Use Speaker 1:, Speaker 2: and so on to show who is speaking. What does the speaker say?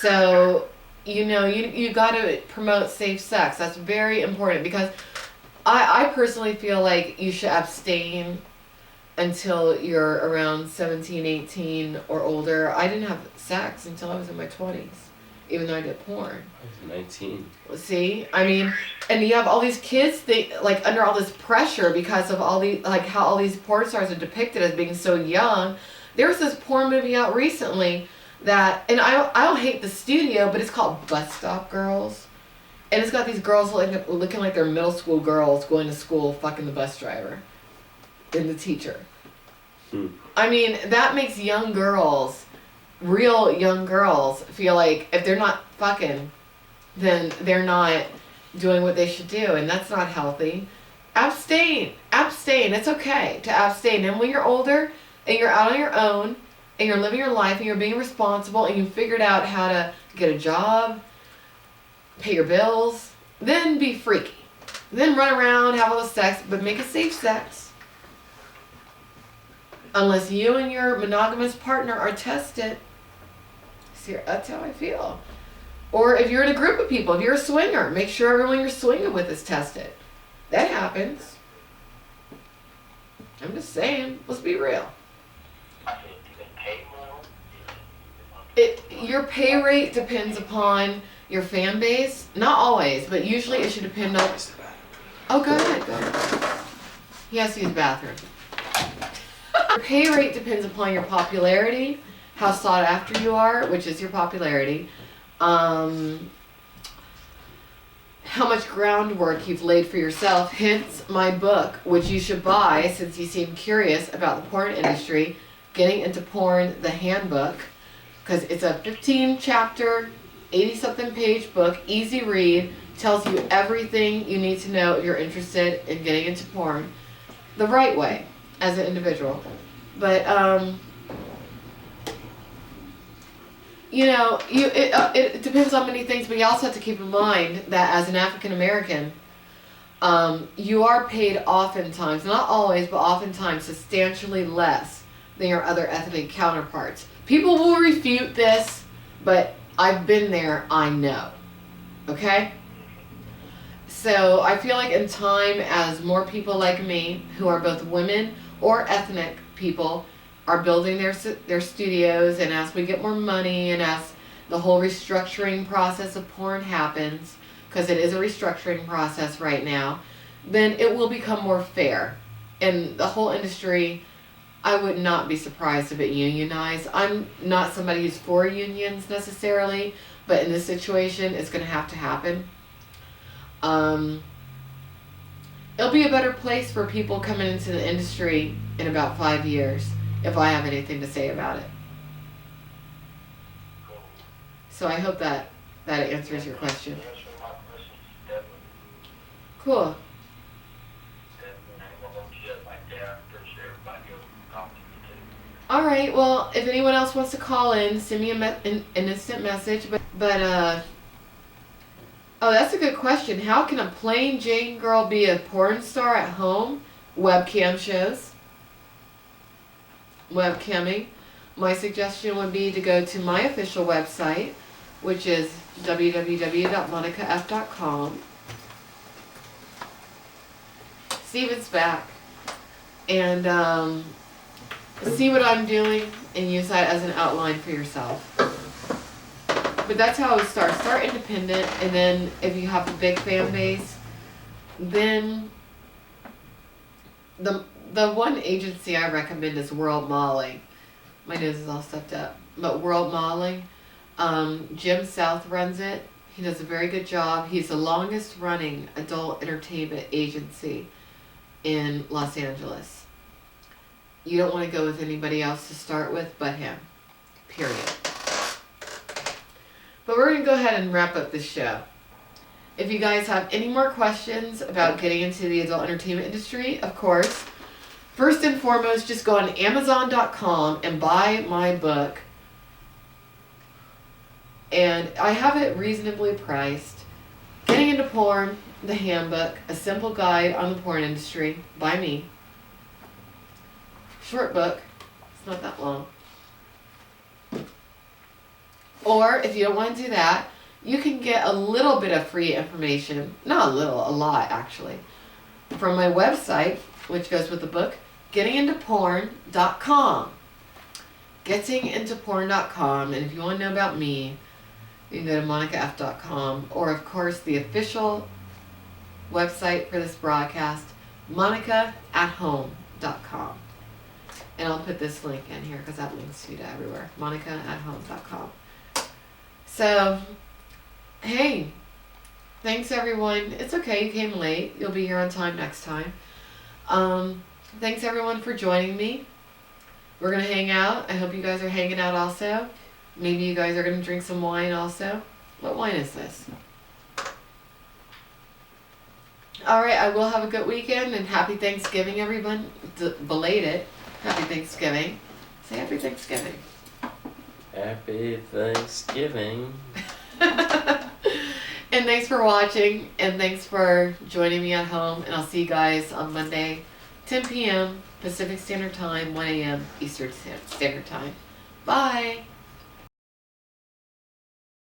Speaker 1: So, you got to promote safe sex. That's very important because I personally feel like you should abstain until you're around 17, 18 or older. I didn't have sex until I was in my 20s, even though I did porn.
Speaker 2: I was 19.
Speaker 1: See? I mean, and you have all these kids, they like under all this pressure because of all these, like how all these porn stars are depicted as being so young. There was this porn movie out recently that, and I don't hate the studio, but it's called Bus Stop Girls. And it's got these girls looking like they're middle school girls going to school fucking the bus driver and the teacher. I mean, that makes young girls, real young girls, feel like if they're not fucking, then they're not doing what they should do, and that's not healthy. Abstain. It's okay to abstain. And when you're older and you're out on your own and you're living your life and you're being responsible and you figured out how to get a job, pay your bills, then be freaky. Then run around, have all the sex, but make it safe sex. Unless you and your monogamous partner are tested. See, that's how I feel. Or if you're in a group of people, if you're a swinger, make sure everyone you're swinging with is tested. That happens. I'm just saying, let's be real. Your pay rate depends upon your fan base. Not always, but usually it should depend on... Oh, go ahead. He has to use the bathroom. Your pay rate depends upon your popularity, how sought after you are, which is your popularity, how much groundwork you've laid for yourself, hence my book, which you should buy since you seem curious about the porn industry, Getting Into Porn, the Handbook, because it's a 15-chapter, 80-something page book, easy read, tells you everything you need to know if you're interested in getting into porn the right way as an individual. But, it depends on many things, but you also have to keep in mind that as an African American, you are paid oftentimes, not always, but oftentimes substantially less than your other ethnic counterparts. People will refute this, but I've been there, I know. Okay? So I feel like in time, as more people like me, who are both women or ethnic people, are building their studios, and as we get more money and as the whole restructuring process of porn happens, because it is a restructuring process right now, then it will become more fair. And the whole industry, I would not be surprised if it unionized. I'm not somebody who's for unions necessarily, but in this situation, it's going to have to happen. It'll be a better place for people coming into the industry in about 5 years, if I have anything to say about it. So I hope that answers your question. Cool. All right. Well, if anyone else wants to call in, send me an instant message. But oh, that's a good question. How can a plain Jane girl be a porn star at home? Webcam shows. Webcamming. My suggestion would be to go to my official website, which is www.monicaf.com. Steven's back. And see what I'm doing and use that as an outline for yourself. But that's how I would start. Start independent, and then if you have a big fan base, then the one agency I recommend is World Modeling. My nose is all stuffed up. But World Modeling, Jim South runs it. He does a very good job. He's the longest running adult entertainment agency in Los Angeles. You don't want to go with anybody else to start with but him. Period. But we're going to go ahead and wrap up this show. If you guys have any more questions about getting into the adult entertainment industry, of course, first and foremost, just go on Amazon.com and buy my book. And I have it reasonably priced. Getting Into Porn, the Handbook, a simple guide on the porn industry by me. Short book. It's not that long. Or if you don't want to do that, you can get a little bit of free information, not a little, a lot actually, from my website, which goes with the book, gettingintoporn.com. Gettingintoporn.com. And if you want to know about me, you can go to monicaf.com, or of course the official website for this broadcast, monicaathome.com. And I'll put this link in here because that links you to everywhere. monicaathome.com. So, hey, thanks everyone. It's okay you came late. You'll be here on time next time. Thanks everyone for joining me. We're going to hang out. I hope you guys are hanging out also. Maybe you guys are going to drink some wine also. What wine is this? Alright, I will have a good weekend and happy Thanksgiving everyone. Belated. Happy Thanksgiving. Say happy Thanksgiving.
Speaker 2: Happy Thanksgiving.
Speaker 1: And thanks for watching, and thanks for joining me at home, and I'll see you guys on Monday, 10 p.m. Pacific Standard Time, 1 a.m. Eastern Standard Time. Bye!